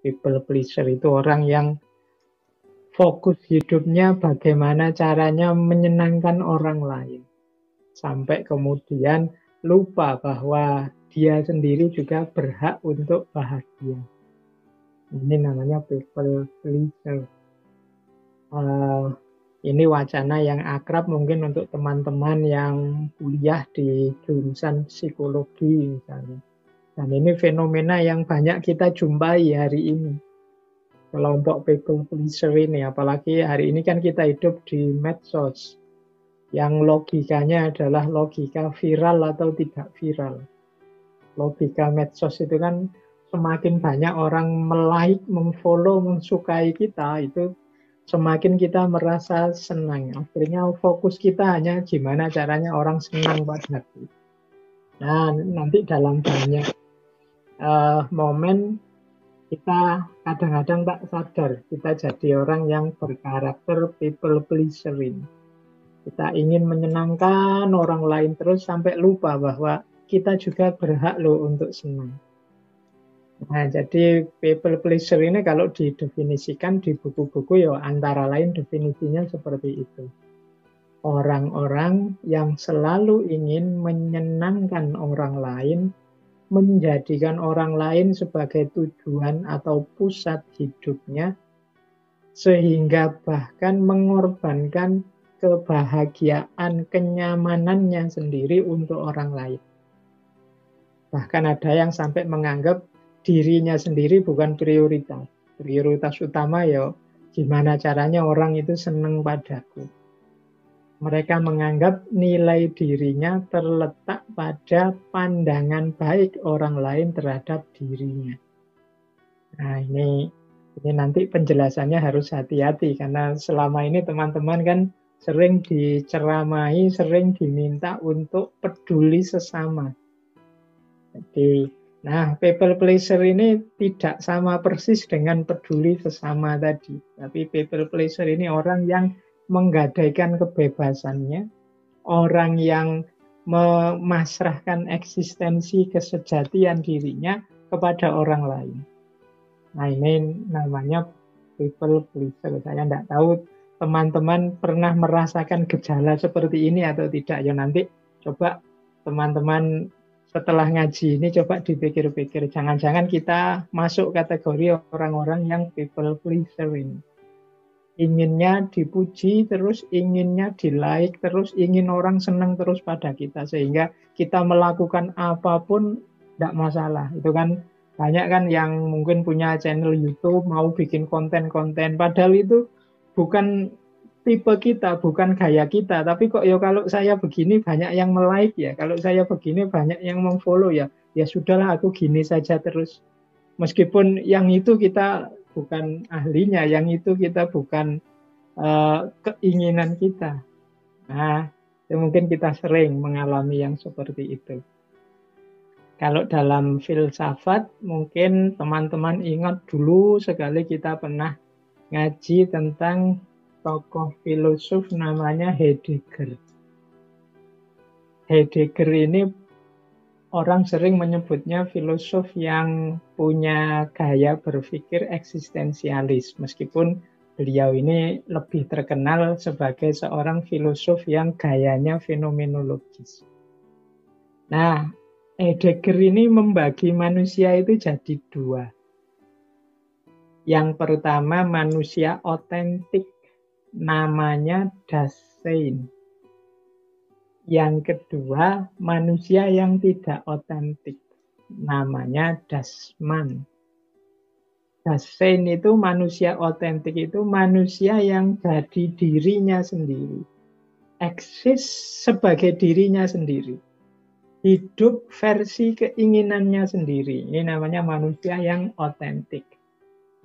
People pleaser itu orang yang fokus hidupnya bagaimana caranya menyenangkan orang lain. Sampai kemudian lupa bahwa dia sendiri juga berhak untuk bahagia. Ini namanya people pleaser. Ini wacana yang akrab mungkin untuk teman-teman yang kuliah di jurusan psikologi misalnya. Dan ini fenomena yang banyak kita jumpai hari ini. Kelompok people pleaser ini, apalagi hari ini kan kita hidup di medsos. Yang logikanya adalah logika viral atau tidak viral. Logika medsos itu kan semakin banyak orang melike, memfollow, mensukai kita, itu semakin kita merasa senang. Akhirnya fokus kita hanya gimana caranya orang senang padaku. Nah, nanti dalam banyak momen kita kadang-kadang tak sadar kita jadi orang yang berkarakter people pleaserin. Kita ingin menyenangkan orang lain terus sampai lupa bahwa kita juga berhak loh untuk senang. Nah, jadi people pleaser ini kalau didefinisikan di buku-buku ya antara lain definisinya seperti itu. Orang-orang yang selalu ingin menyenangkan orang lain, menjadikan orang lain sebagai tujuan atau pusat hidupnya, sehingga bahkan mengorbankan kebahagiaan, kenyamanannya sendiri untuk orang lain. Bahkan ada yang sampai menganggap dirinya sendiri bukan prioritas. Prioritas utama ya gimana caranya orang itu senang padaku. Mereka menganggap nilai dirinya terletak pada pandangan baik orang lain terhadap dirinya. Nah, ini nanti penjelasannya harus hati-hati karena selama ini teman-teman kan sering diceramahi, sering diminta untuk peduli sesama. Jadi, nah people pleaser ini tidak sama persis dengan peduli sesama tadi. Tapi people pleaser ini orang yang menggadaikan kebebasannya, orang yang memasrahkan eksistensi kesejatian dirinya kepada orang lain. Nah, ini namanya people pleaser. Saya tidak tahu teman-teman pernah merasakan gejala seperti ini atau tidak. Ya nanti coba teman-teman setelah ngaji ini coba dipikir-pikir. Jangan-jangan kita masuk kategori orang-orang yang people pleaser ini. Inginnya dipuji, terus inginnya di-like, terus ingin orang senang terus pada kita. Sehingga kita melakukan apapun tidak masalah. Itu kan banyak kan yang mungkin punya channel YouTube, mau bikin konten-konten. Padahal itu bukan tipe kita, bukan gaya kita. Tapi kok ya kalau saya begini banyak yang like ya. Kalau saya begini banyak yang memfollow ya. Ya sudahlah aku gini saja terus. Meskipun yang itu kita bukan ahlinya, yang itu kita bukan keinginan kita. Nah, ya mungkin kita sering mengalami yang seperti itu. Kalau dalam filsafat, mungkin teman-teman ingat dulu sekali kita pernah ngaji tentang tokoh filosof namanya Heidegger. Heidegger ini orang sering menyebutnya filosof yang punya gaya berpikir eksistensialis. Meskipun beliau ini lebih terkenal sebagai seorang filosof yang gayanya fenomenologis. Nah, Heidegger ini membagi manusia itu jadi dua. Yang pertama manusia otentik, namanya Dasein. Yang kedua manusia yang tidak otentik, namanya Das-Man. Dasein itu manusia otentik itu manusia yang jadi dirinya sendiri. Eksis sebagai dirinya sendiri. Hidup versi keinginannya sendiri. Ini namanya manusia yang otentik.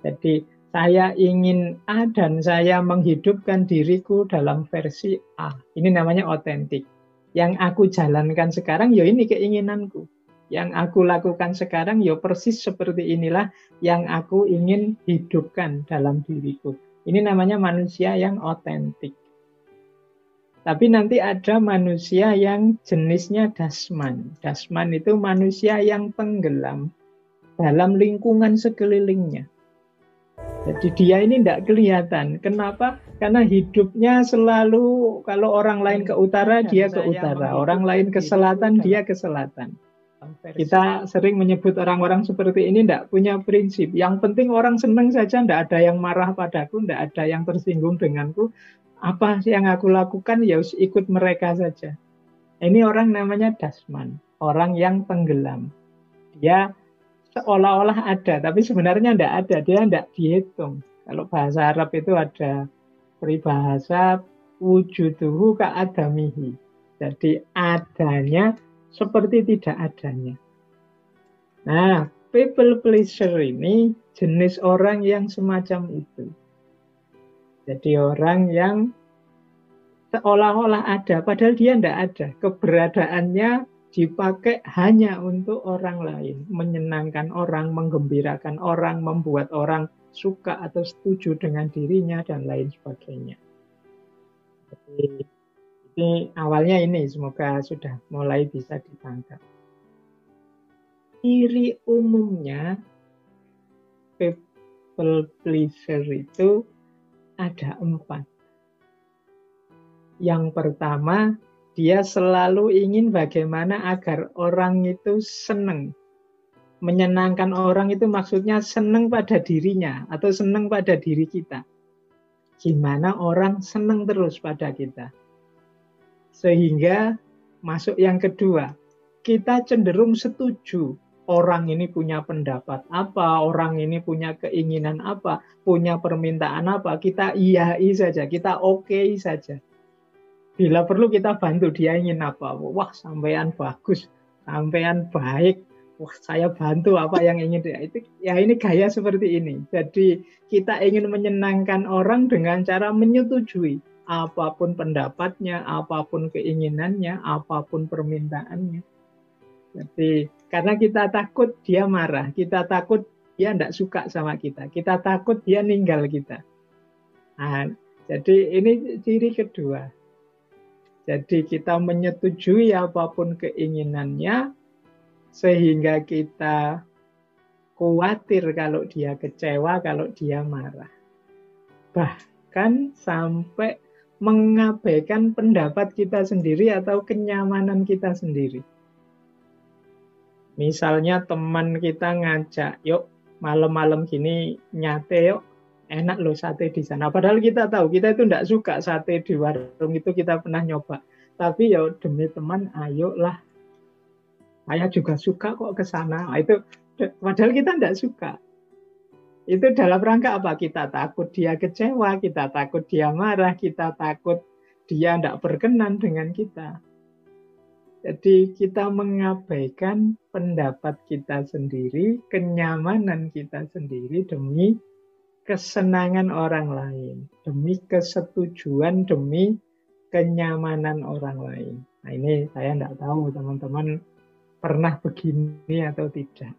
Jadi saya ingin A dan saya menghidupkan diriku dalam versi A. Ini namanya otentik. Yang aku jalankan sekarang ya ini keinginanku. Yang aku lakukan sekarang ya persis seperti inilah yang aku ingin hidupkan dalam diriku. Ini namanya manusia yang otentik. Tapi nanti ada manusia yang jenisnya Das-Man. Das-Man itu manusia yang tenggelam dalam lingkungan sekelilingnya. Jadi dia ini tidak kelihatan. Kenapa? Karena hidupnya selalu, kalau orang lain ke utara, dia ke utara. Orang lain ke selatan, dia ke selatan. Kita sering menyebut orang-orang seperti ini tidak punya prinsip. Yang penting orang senang saja, tidak ada yang marah padaku, tidak ada yang tersinggung denganku. Apa sih yang aku lakukan, ya ikut mereka saja. Ini orang namanya dasman, orang yang tenggelam. Dia seolah-olah ada, tapi sebenarnya tidak ada, dia tidak dihitung. Kalau bahasa Arab itu ada peribahasa wujuduhu ka'adamihi. Jadi adanya seperti tidak adanya. Nah, people pleaser ini jenis orang yang semacam itu. Jadi orang yang seolah-olah ada, padahal dia tidak ada. Keberadaannya dipakai hanya untuk orang lain, menyenangkan orang, menggembirakan orang, membuat orang suka atau setuju dengan dirinya, dan lain sebagainya. Jadi, ini awalnya ini, semoga sudah mulai bisa ditangkap. Ciri umumnya people pleaser itu ada 4. Yang pertama, dia selalu ingin bagaimana agar orang itu senang. Menyenangkan orang itu maksudnya senang pada dirinya atau senang pada diri kita. Gimana orang senang terus pada kita. Sehingga masuk yang kedua, kita cenderung setuju. Orang ini punya pendapat apa, orang ini punya keinginan apa, punya permintaan apa, kita iyai saja, kita oke saja. Bila perlu kita bantu, dia ingin apa. Wah, sampean bagus, sampean baik. Wah, saya bantu apa yang ingin dia. Itu ya, ini gaya seperti ini. Jadi kita ingin menyenangkan orang dengan cara menyetujui apapun pendapatnya, apapun keinginannya, apapun permintaannya. Jadi karena kita takut dia marah, kita takut dia tidak suka sama kita, kita takut dia ninggal kita. Nah, jadi ini ciri kedua. Jadi kita menyetujui apapun keinginannya, sehingga kita khawatir kalau dia kecewa, kalau dia marah. Bahkan sampai mengabaikan pendapat kita sendiri atau kenyamanan kita sendiri. Misalnya teman kita ngajak, yuk malam-malam gini nyate yuk, enak loh sate di sana. Padahal kita tahu, kita itu tidak suka sate di warung itu, kita pernah nyoba. Tapi ya demi teman, ayolah. Saya juga suka kok ke sana. Itu padahal kita tidak suka. Itu dalam rangka apa? Kita takut dia kecewa, kita takut dia marah, kita takut dia tidak berkenan dengan kita. Jadi kita mengabaikan pendapat kita sendiri, kenyamanan kita sendiri demi kesenangan orang lain, demi kesetujuan, demi kenyamanan orang lain. Nah, ini saya tidak tahu teman-teman pernah begini atau tidak.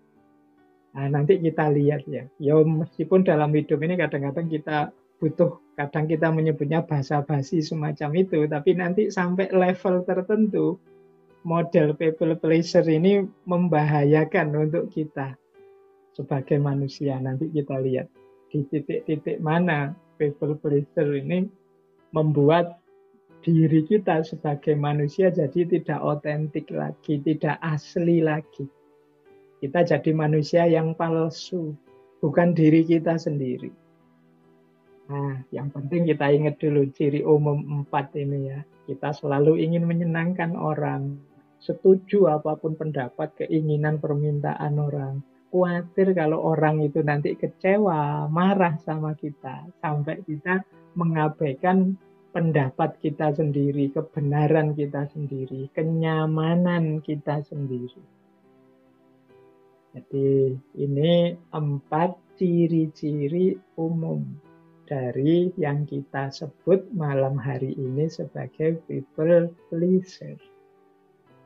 Nah, nanti kita lihat ya. Ya meskipun dalam hidup ini kadang-kadang kita butuh, kadang kita menyebutnya basa-basi semacam itu, tapi nanti sampai level tertentu model people pleaser ini membahayakan untuk kita sebagai manusia. Nanti kita lihat di titik-titik mana people pleaser ini membuat diri kita sebagai manusia jadi tidak otentik lagi, tidak asli lagi. Kita jadi manusia yang palsu, bukan diri kita sendiri. Nah, yang penting kita ingat dulu ciri umum 4 ini ya. Kita selalu ingin menyenangkan orang, setuju apapun pendapat, keinginan, permintaan orang. Khawatir kalau orang itu nanti kecewa, marah sama kita, sampai kita mengabaikan pendapat kita sendiri, kebenaran kita sendiri, kenyamanan kita sendiri. Jadi ini 4 ciri-ciri umum dari yang kita sebut malam hari ini sebagai people pleaser.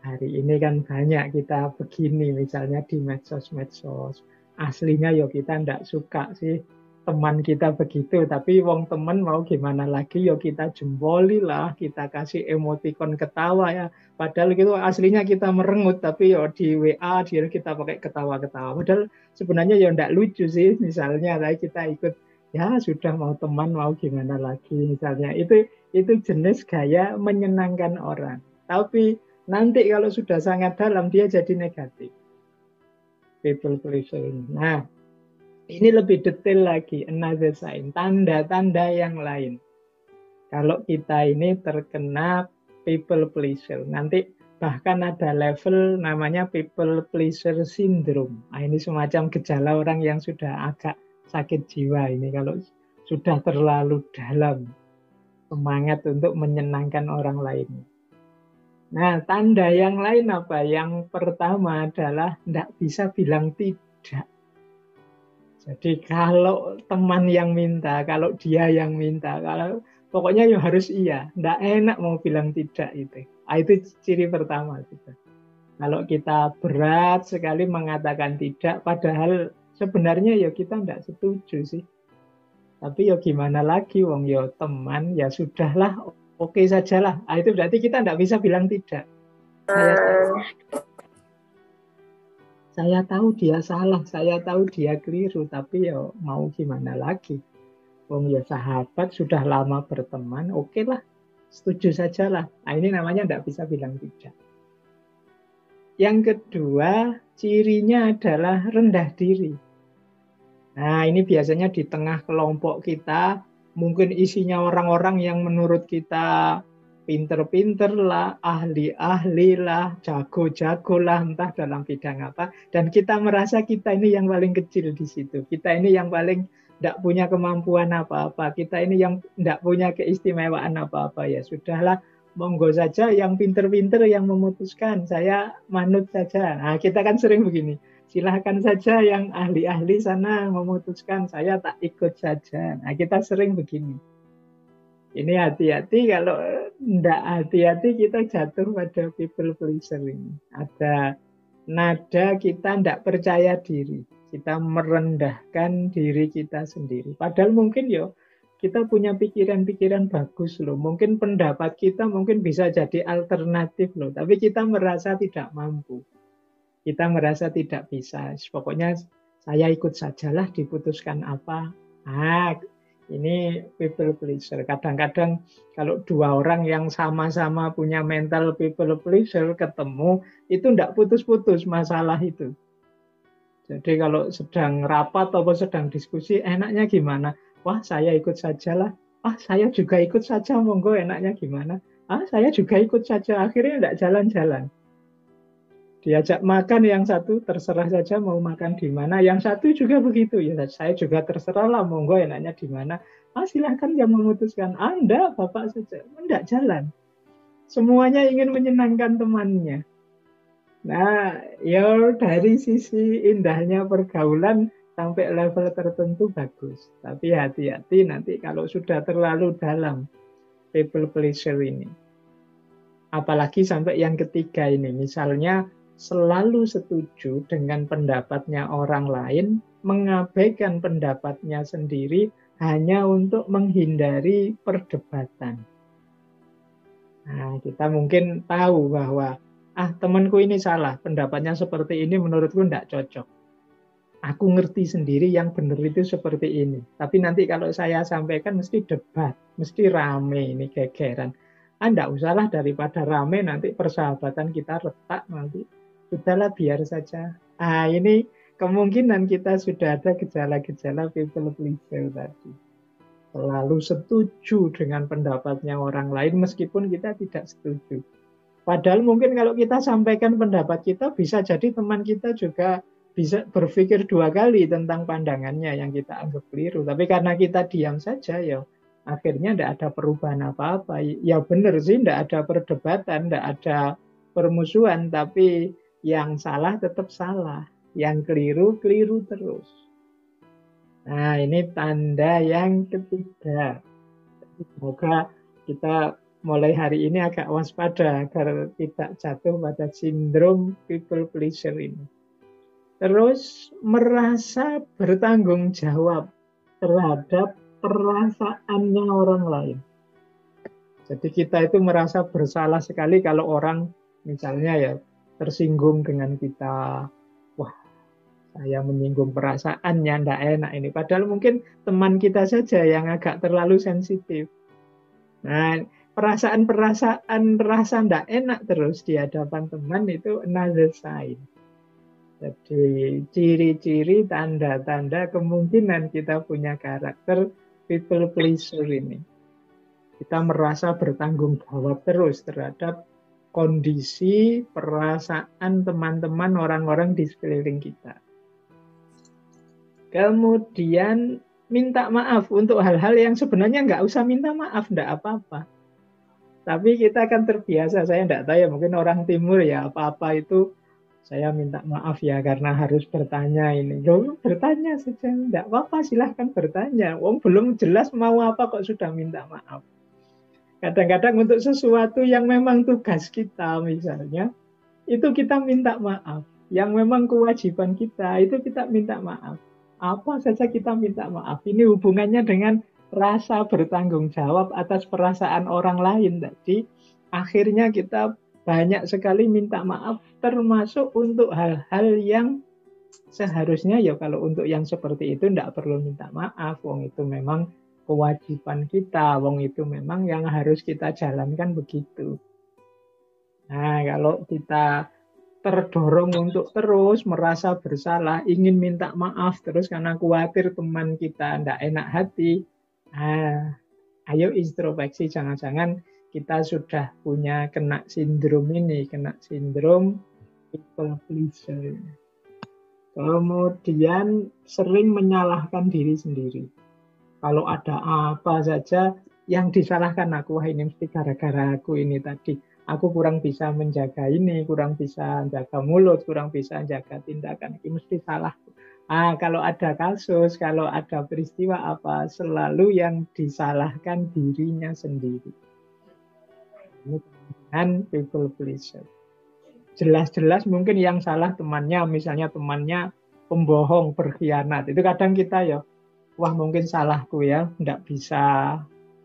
Hari ini kan banyak kita begini, misalnya di medsos-medsos. Aslinya ya kita tidak suka sih teman kita begitu, tapi wong teman mau gimana lagi, ya kita jempoli lah, kita kasih emoticon ketawa ya. Padahal gitu aslinya kita merengut, tapi ya di WA dia kita pakai ketawa-ketawa. Padahal sebenarnya ya tidak lucu sih, misalnya kita ikut Ya sudah, mau teman mau gimana lagi misalnya. Itu jenis gaya menyenangkan orang. Tapi nanti kalau sudah sangat dalam dia jadi negatif. People pleasure ini. Nah, ini lebih detail lagi, another sign, tanda-tanda yang lain. Kalau kita ini terkena people pleasure, nanti bahkan ada level namanya people pleasure syndrome. Nah, ini semacam gejala orang yang sudah agak sakit jiwa ini kalau sudah terlalu dalam semangat untuk menyenangkan orang lain. Nah, tanda yang lain apa? Yang pertama adalah tidak bisa bilang tidak. Jadi kalau teman yang minta, kalau dia yang minta, kalau pokoknya ya harus iya. Nggak enak mau bilang tidak itu. Ah, itu ciri pertama kita. Kalau kita berat sekali mengatakan tidak, padahal sebenarnya ya kita nggak setuju sih. Tapi ya gimana lagi, wong ya teman, ya sudahlah, oke sajalah. Ah, itu berarti kita nggak bisa bilang tidak. Saya tahu dia salah, saya tahu dia keliru, tapi ya mau gimana lagi. Wong ya sahabat, sudah lama berteman, oke lah, setuju sajalah. Nah, ini namanya tidak bisa bilang tidak. Yang kedua, cirinya adalah rendah diri. Nah, ini biasanya di tengah kelompok kita, mungkin isinya orang-orang yang menurut kita pinter-pinter lah, ahli-ahli lah, jago-jago lah, entah dalam bidang apa. Dan kita merasa kita ini yang paling kecil di situ. Kita ini yang paling tidak punya kemampuan apa-apa. Kita ini yang tidak punya keistimewaan apa-apa. Ya sudahlah, monggo saja yang pinter-pinter yang memutuskan. Saya manut saja. Nah, kita kan sering begini. Silahkan saja yang ahli-ahli sana memutuskan, saya tak ikut saja. Nah, kita sering begini. Ini hati-hati, kalau tidak hati-hati kita jatuh pada people pleaser ini. Ada nada kita tidak percaya diri. Kita merendahkan diri kita sendiri. Padahal mungkin ya kita punya pikiran-pikiran bagus loh. Mungkin pendapat kita mungkin bisa jadi alternatif loh. Tapi kita merasa tidak mampu. Kita merasa tidak bisa. Pokoknya saya ikut sajalah, diputuskan apa. Ah, ini people pleaser. Kadang-kadang kalau dua orang yang sama-sama punya mental people pleaser ketemu, itu tidak putus-putus masalah itu. Jadi kalau sedang rapat atau sedang diskusi, enaknya gimana? Wah, saya ikut sajalah. Ah, saya juga ikut saja, monggo, enaknya gimana? Ah, saya juga ikut saja. Akhirnya tidak jalan-jalan. Diajak makan yang satu terserah saja mau makan di mana, yang satu juga begitu, ya saya juga terserah lah, monggo enaknya di mana. Ah, silahkan yang memutuskan. Anda bapak saja, enggak jalan. Semuanya ingin menyenangkan temannya. Nah, ya dari sisi indahnya pergaulan sampai level tertentu bagus. Tapi hati-hati nanti kalau sudah terlalu dalam people pleasure ini. Apalagi sampai yang ketiga ini, misalnya selalu setuju dengan pendapatnya orang lain, mengabaikan pendapatnya sendiri hanya untuk menghindari perdebatan. Nah, kita mungkin tahu bahwa, temanku ini salah, pendapatnya seperti ini menurutku tidak cocok. Aku ngerti sendiri yang benar itu seperti ini. Tapi nanti kalau saya sampaikan mesti debat, mesti rame ini gegeran. Enggak usahlah, daripada rame nanti persahabatan kita retak nanti. Sudahlah biar saja. Ini kemungkinan kita sudah ada gejala-gejala people pleaser tadi. Selalu setuju dengan pendapatnya orang lain meskipun kita tidak setuju. Padahal mungkin kalau kita sampaikan pendapat kita, bisa jadi teman kita juga bisa berpikir dua kali tentang pandangannya yang kita anggap keliru. Tapi karena kita diam saja, ya akhirnya tidak ada perubahan apa-apa. Ya benar sih, tidak ada perdebatan, tidak ada permusuhan, tapi yang salah tetap salah, yang keliru, keliru terus. Nah, ini tanda yang ketiga. Semoga kita mulai hari ini agak waspada agar tidak jatuh pada sindrom people pleaser ini. Terus merasa bertanggung jawab terhadap perasaannya orang lain. Jadi kita itu merasa bersalah sekali kalau orang misalnya ya tersinggung dengan kita. Wah, saya menyinggung perasaannya, ndak enak ini. Padahal mungkin teman kita saja yang agak terlalu sensitif. Nah, perasaan-perasaan rasa ndak enak terus di hadapan teman itu another sign. Jadi ciri-ciri tanda-tanda kemungkinan kita punya karakter people pleaser ini. Kita merasa bertanggung jawab terus terhadap kondisi, perasaan teman-teman, orang-orang di sekeliling kita. Kemudian minta maaf untuk hal-hal yang sebenarnya nggak usah minta maaf, nggak apa-apa. Tapi kita akan terbiasa, saya nggak tahu ya, mungkin orang timur ya, apa-apa itu saya minta maaf ya karena harus bertanya ini. Loh, bertanya saja, nggak apa-apa, silahkan bertanya. Wong belum jelas mau apa kok sudah minta maaf. Kadang-kadang untuk sesuatu yang memang tugas kita misalnya, itu kita minta maaf. Yang memang kewajiban kita, itu kita minta maaf. Apa saja kita minta maaf. Ini hubungannya dengan rasa bertanggung jawab atas perasaan orang lain tadi. Akhirnya kita banyak sekali minta maaf, termasuk untuk hal-hal yang seharusnya ya kalau untuk yang seperti itu tidak perlu minta maaf. Wong itu memang kewajiban kita, wong itu memang yang harus kita jalankan begitu. Nah, kalau kita terdorong untuk terus merasa bersalah, ingin minta maaf terus karena khawatir teman kita tidak enak hati, nah, ayo introspeksi, jangan-jangan kita sudah punya kena sindrom ini, kena sindrom people pleaser. Kemudian sering menyalahkan diri sendiri. Kalau ada apa saja yang disalahkan aku, wah ini mesti gara-gara aku ini tadi. Aku kurang bisa menjaga ini, kurang bisa jaga mulut, kurang bisa jaga tindakan. Ini mesti salah. Kalau ada kasus, kalau ada peristiwa apa, selalu yang disalahkan dirinya sendiri. Ini kemungkinan people pleaser. Jelas-jelas mungkin yang salah temannya, misalnya temannya pembohong, berkhianat. Itu kadang kita ya, wah mungkin salahku ya, tidak bisa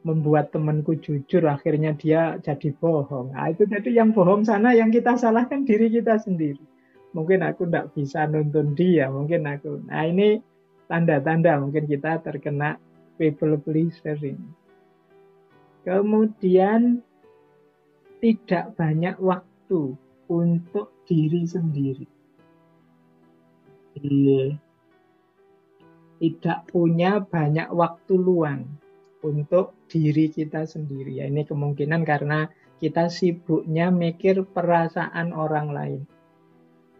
membuat temanku jujur, akhirnya dia jadi bohong. Nah, itu jadi yang bohong sana, yang kita salahkan diri kita sendiri. Mungkin aku tidak bisa nuntun dia, mungkin aku. Nah ini tanda-tanda mungkin kita terkena people pleaser ini. Kemudian tidak banyak waktu untuk diri sendiri. Tidak punya banyak waktu luang untuk diri kita sendiri. Ya, ini kemungkinan karena kita sibuknya mikir perasaan orang lain.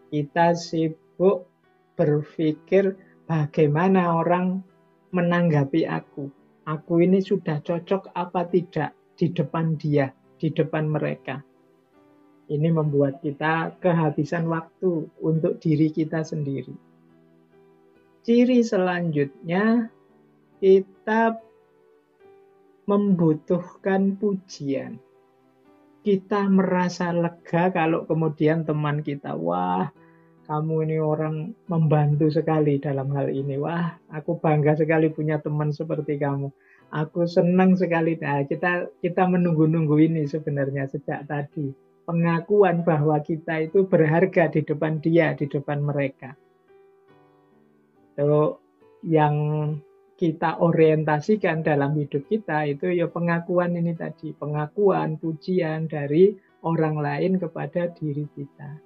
Kita sibuk berpikir bagaimana orang menanggapi aku. Aku ini sudah cocok apa tidak di depan dia, di depan mereka. Ini membuat kita kehabisan waktu untuk diri kita sendiri. Ciri selanjutnya, kita membutuhkan pujian. Kita merasa lega kalau kemudian teman kita, wah kamu ini orang membantu sekali dalam hal ini. Wah, aku bangga sekali punya teman seperti kamu. Aku senang sekali. Nah, kita menunggu-nunggu ini sebenarnya sejak tadi. Pengakuan bahwa kita itu berharga di depan dia, di depan mereka. Itu yang kita orientasikan dalam hidup kita itu ya pengakuan ini tadi. Pengakuan, pujian dari orang lain kepada diri kita.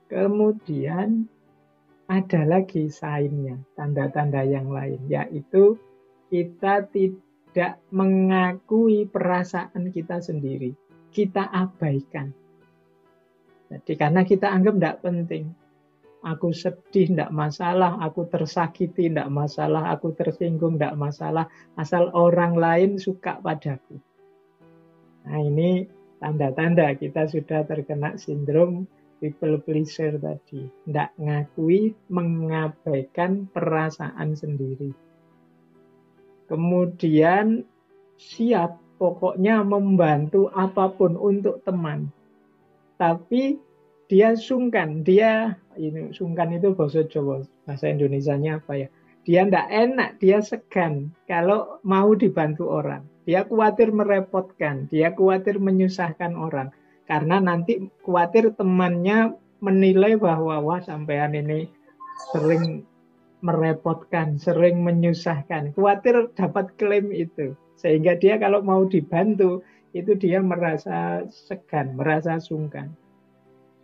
Kemudian ada lagi sign-nya, tanda-tanda yang lain, yaitu kita tidak mengakui perasaan kita sendiri. Kita abaikan. Jadi karena kita anggap tidak penting. Aku sedih, tidak masalah. Aku tersakiti, tidak masalah. Aku tersinggung, tidak masalah. Asal orang lain suka padaku. Nah ini tanda-tanda kita sudah terkena sindrom people pleaser tadi. Tidak ngakui, mengabaikan perasaan sendiri. Kemudian siap pokoknya membantu apapun untuk teman. Tapi dia sungkan, sungkan itu bahasa Jawa, bahasa Indonesianya apa ya? Dia tidak enak, dia segan kalau mau dibantu orang. Dia khawatir merepotkan, dia khawatir menyusahkan orang. Karena nanti khawatir temannya menilai bahwa wah sampean ini sering merepotkan, sering menyusahkan, khawatir dapat klaim itu. Sehingga dia kalau mau dibantu, itu dia merasa segan, merasa sungkan.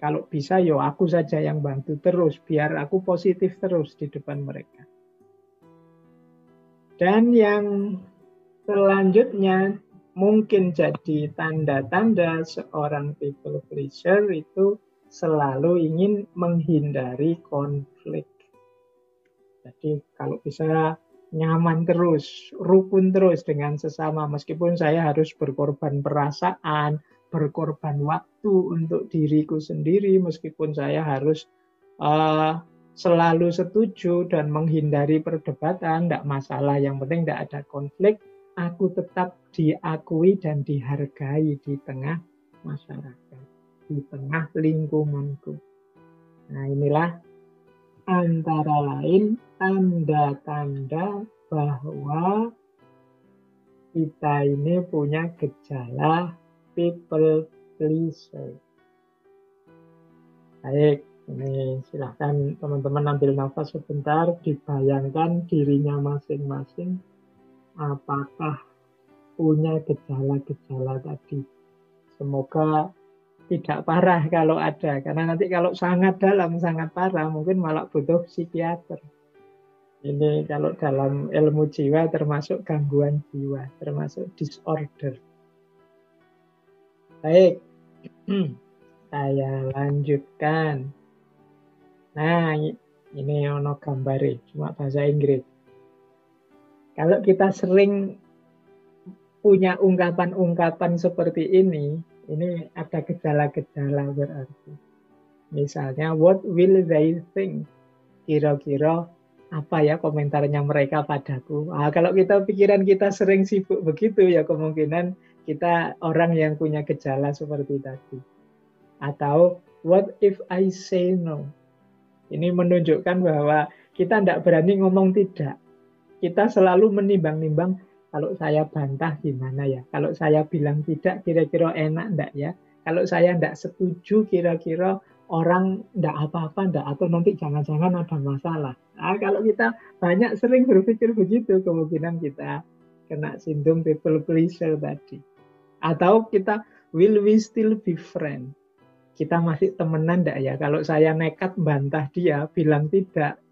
Kalau bisa, yo aku saja yang bantu terus, biar aku positif terus di depan mereka. Dan yang selanjutnya, mungkin jadi tanda-tanda seorang people pleaser itu selalu ingin menghindari konflik. Jadi kalau bisa nyaman terus, rukun terus dengan sesama, meskipun saya harus berkorban perasaan, berkorban waktu untuk diriku sendiri, meskipun saya harus uh, selalu setuju dan menghindari perdebatan, tidak masalah, yang penting tidak ada konflik, aku tetap diakui dan dihargai di tengah masyarakat, di tengah lingkunganku. Nah, inilah antara lain tanda-tanda bahwa kita ini punya gejala people pleaser. Baik, ini silahkan teman-teman ambil nafas sebentar, dibayangkan dirinya masing-masing apakah punya gejala-gejala tadi. Semoga tidak parah kalau ada, karena nanti kalau sangat dalam, sangat parah, mungkin malah butuh psikiater. Ini kalau dalam ilmu jiwa termasuk gangguan jiwa, termasuk disorder. Baik, saya lanjutkan. Nah, ini ono gambare, cuma bahasa Inggris. Kalau kita sering punya ungkapan-ungkapan seperti ini ada gejala-gejala berarti. Misalnya, what will they think? Kira-kira apa ya komentarnya mereka padaku? Kalau pikiran kita sering sibuk begitu, ya kemungkinan kita orang yang punya gejala seperti tadi. Atau, what if I say no? Ini menunjukkan bahwa kita tidak berani ngomong tidak. Kita selalu menimbang-nimbang, kalau saya bantah gimana ya? Kalau saya bilang tidak, kira-kira enak enggak ya? Kalau saya enggak setuju, kira-kira orang enggak apa-apa enggak? Atau nanti jangan-jangan ada masalah. Nah, kalau kita banyak sering berpikir begitu, kemungkinan kita kena sindrom people pleaser tadi. Atau kita, will we still be friends? Kita masih temenan enggak ya? Kalau saya nekat bantah dia, bilang tidak,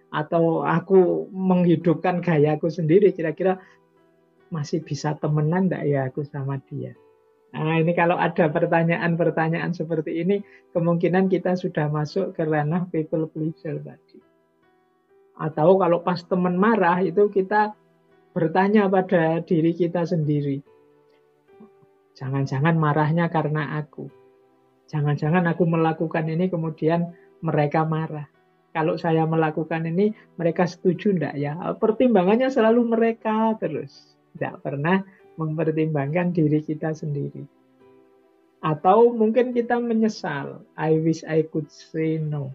atau aku menghidupkan gayaku sendiri, kira-kira masih bisa temenan enggak ya aku sama dia. Nah, ini kalau ada pertanyaan-pertanyaan seperti ini, kemungkinan kita sudah masuk ke ranah people pleaser tadi. Atau kalau pas teman marah, itu kita bertanya pada diri kita sendiri, jangan-jangan marahnya karena aku. Jangan-jangan aku melakukan ini kemudian mereka marah. Kalau saya melakukan ini, mereka setuju enggak ya? Pertimbangannya selalu mereka terus. Tidak pernah mempertimbangkan diri kita sendiri. Atau mungkin kita menyesal. I wish I could say no.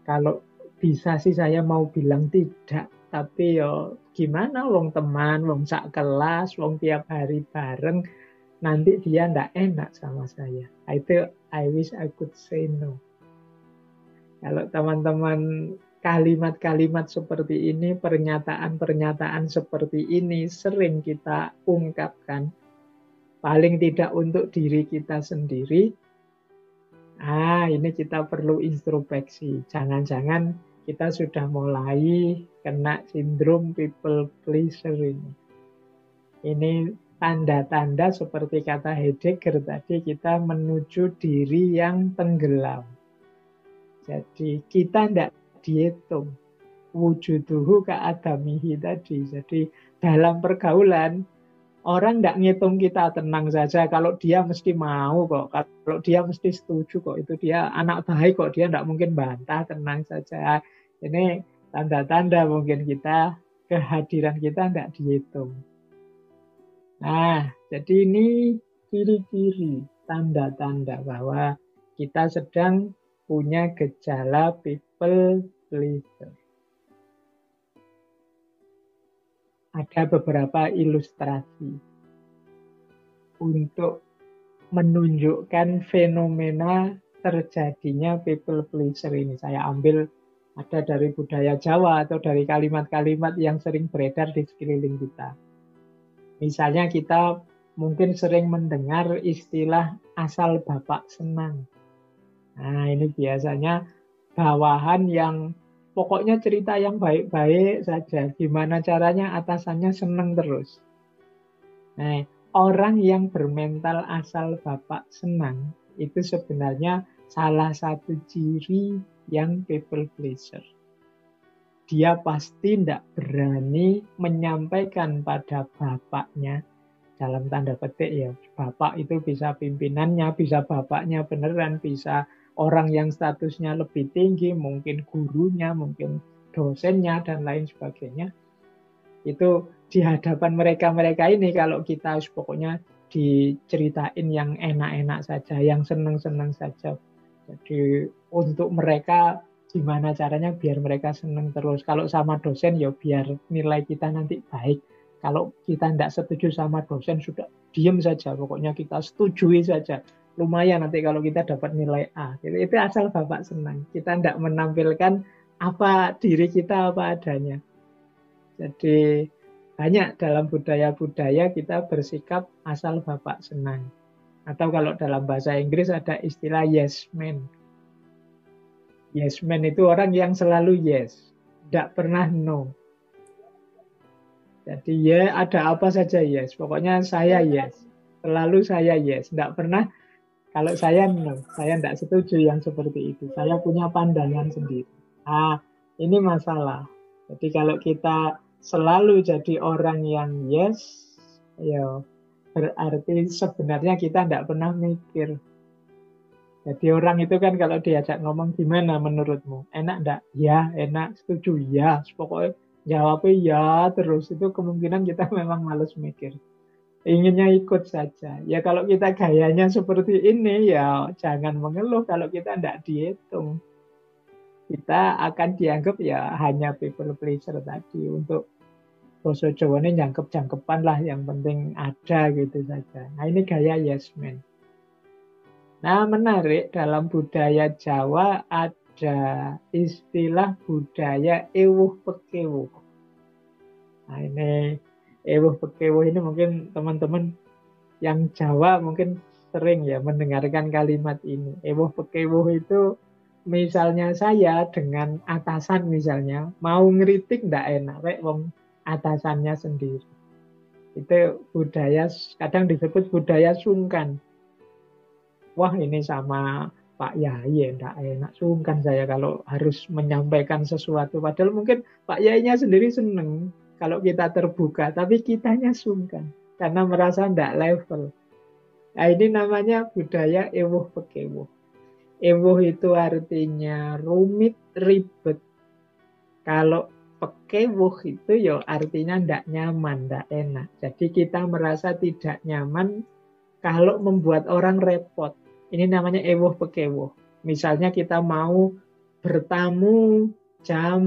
Kalau bisa sih saya mau bilang tidak. Tapi yo gimana, wong teman, wong sak kelas, wong tiap hari bareng, nanti dia ndak enak sama saya. Itu I wish I could say no. Kalau teman-teman kalimat-kalimat seperti ini, pernyataan-pernyataan seperti ini sering kita ungkapkan, paling tidak untuk diri kita sendiri, ini kita perlu introspeksi. Jangan-jangan kita sudah mulai kena sindrom people pleaser ini. Ini tanda-tanda seperti kata Heidegger tadi, kita menuju diri yang tenggelam. Jadi kita tidak dihitung. Wujuduhu ka'adamihi tadi. Jadi dalam pergaulan, orang tidak ngitung kita, tenang saja. Kalau dia mesti mau kok. Kalau dia mesti setuju kok. Itu dia anak baik kok. Dia tidak mungkin bantah, tenang saja. Ini tanda-tanda mungkin kita, kehadiran kita tidak dihitung. Nah, jadi ini ciri-ciri, tanda-tanda bahwa kita sedang punya gejala people pleaser. Ada beberapa ilustrasi untuk menunjukkan fenomena terjadinya people pleaser ini. Saya ambil ada dari budaya Jawa atau dari kalimat-kalimat yang sering beredar di sekeliling kita. Misalnya kita mungkin sering mendengar istilah asal bapak senang. Nah, ini biasanya bawahan yang pokoknya cerita yang baik-baik saja. Gimana caranya atasannya senang terus. Nah, orang yang bermental asal bapak senang itu sebenarnya salah satu ciri yang people pleaser. Dia pasti tidak berani menyampaikan pada bapaknya, dalam tanda petik ya, bapak itu bisa pimpinannya, bisa bapaknya beneran, bisa orang yang statusnya lebih tinggi, mungkin gurunya, mungkin dosennya, dan lain sebagainya. Itu di hadapan mereka-mereka ini, kalau kita pokoknya diceritain yang enak-enak saja, yang seneng-seneng saja. Jadi untuk mereka gimana caranya biar mereka seneng terus. Kalau sama dosen ya biar nilai kita nanti baik. Kalau kita tidak setuju sama dosen sudah diem saja. Pokoknya kita setujui saja. Lumayan nanti kalau kita dapat nilai A. Itu asal bapak senang. Kita tidak menampilkan apa diri kita apa adanya. Jadi banyak dalam budaya-budaya kita bersikap asal bapak senang. Atau kalau dalam bahasa Inggris ada istilah yes man. Yes man itu orang yang selalu yes, tidak pernah no. Jadi ya ada apa saja yes, pokoknya saya yes, selalu saya yes, tidak pernah kalau saya no, saya tidak setuju yang seperti itu. Saya punya pandangan sendiri. Ah, ini masalah. Jadi kalau kita selalu jadi orang yang yes, ya berarti sebenarnya kita tidak pernah mikir. Jadi orang itu kan kalau diajak ngomong gimana menurutmu? Enak enggak? Ya, enak. Setuju? Ya. Pokoknya jawabnya ya terus. Itu kemungkinan kita memang males mikir. Inginnya ikut saja. Ya kalau kita gayanya seperti ini ya jangan mengeluh kalau kita enggak dihitung. Kita akan dianggap ya hanya people pleaser tadi. Untuk basa Jawa ini jangkep-jangkepan lah. Yang penting ada gitu saja. Nah ini gaya yes man. Nah, menarik dalam budaya Jawa ada istilah budaya ewuh pekewuh. Nah, ini ewuh pekewuh ini mungkin teman-teman yang Jawa mungkin sering ya mendengarkan kalimat ini. Ewuh pekewuh itu misalnya saya dengan atasan misalnya mau ngeritik ndak enak, wong atasannya sendiri. Itu budaya kadang disebut budaya sungkan. Wah ini sama Pak Yai enggak enak, sungkan saya kalau harus menyampaikan sesuatu. Padahal mungkin Pak Yainya sendiri seneng kalau kita terbuka, tapi kitanya sungkan karena merasa enggak level. Nah ini namanya budaya ewuh pekewuh. Ewuh itu artinya rumit, ribet. Kalau pekewuh itu ya artinya enggak nyaman, enggak enak. Jadi kita merasa tidak nyaman kalau membuat orang repot. Ini namanya ewuh pekewuh. Misalnya kita mau bertamu jam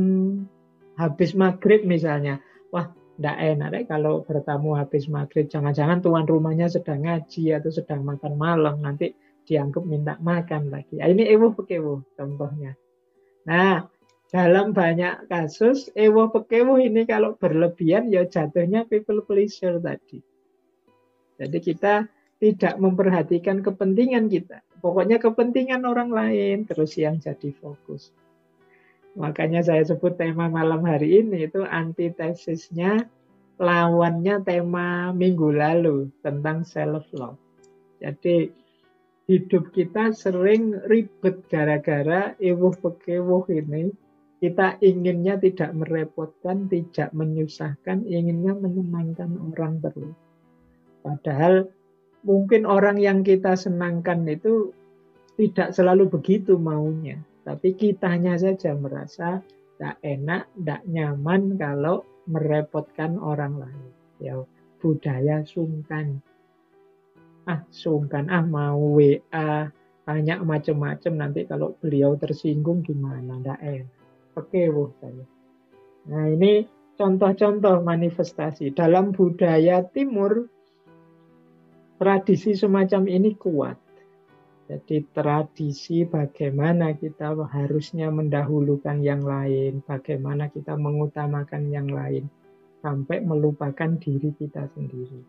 habis maghrib misalnya. Wah, enggak enak deh kalau bertamu habis maghrib. Jangan-jangan tuan rumahnya sedang ngaji atau sedang makan malam. Nanti dianggap minta makan lagi. Nah, ini ewuh pekewuh contohnya. Nah, dalam banyak kasus, ewuh pekewuh ini kalau berlebihan ya jatuhnya people pleaser tadi. Jadi kita tidak memperhatikan kepentingan kita. Pokoknya kepentingan orang lain terus yang jadi fokus. Makanya saya sebut tema malam hari ini itu antitesisnya, lawannya tema minggu lalu tentang self-love. Jadi hidup kita sering ribet gara-gara ewuh pekewuh ini. Kita inginnya tidak merepotkan, tidak menyusahkan, inginnya menyenangkan orang terus. Padahal mungkin orang yang kita senangkan itu tidak selalu begitu maunya. Tapi kitanya saja merasa tidak enak, tidak nyaman kalau merepotkan orang lain. Ya, budaya sungkan. Sungkan, mau WA, banyak macam-macam. Nanti kalau beliau tersinggung gimana, tidak enak. Pekewuh saya. Nah ini contoh-contoh manifestasi. Dalam budaya timur, tradisi semacam ini kuat. Jadi tradisi bagaimana kita harusnya mendahulukan yang lain, bagaimana kita mengutamakan yang lain, sampai melupakan diri kita sendiri.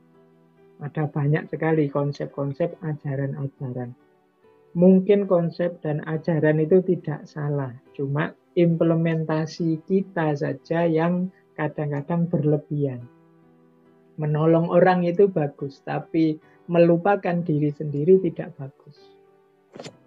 Ada banyak sekali konsep-konsep ajaran-ajaran. Mungkin konsep dan ajaran itu tidak salah, cuma implementasi kita saja yang kadang-kadang berlebihan. Menolong orang itu bagus, tapi melupakan diri sendiri tidak bagus.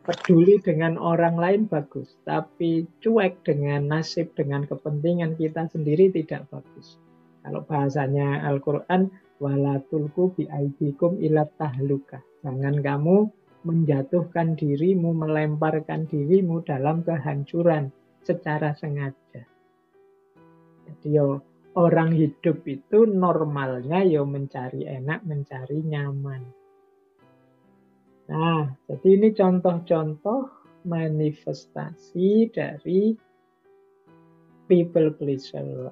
Peduli dengan orang lain bagus, tapi cuek dengan nasib, dengan kepentingan kita sendiri tidak bagus. Kalau bahasanya Al-Quran, wala tulku bi'aidikum ila tahluka. Jangan kamu menjatuhkan dirimu, melemparkan dirimu dalam kehancuran secara sengaja. Jadi orang hidup itu normalnya mencari enak, mencari nyaman. Nah, jadi ini contoh-contoh manifestasi dari people pleaser.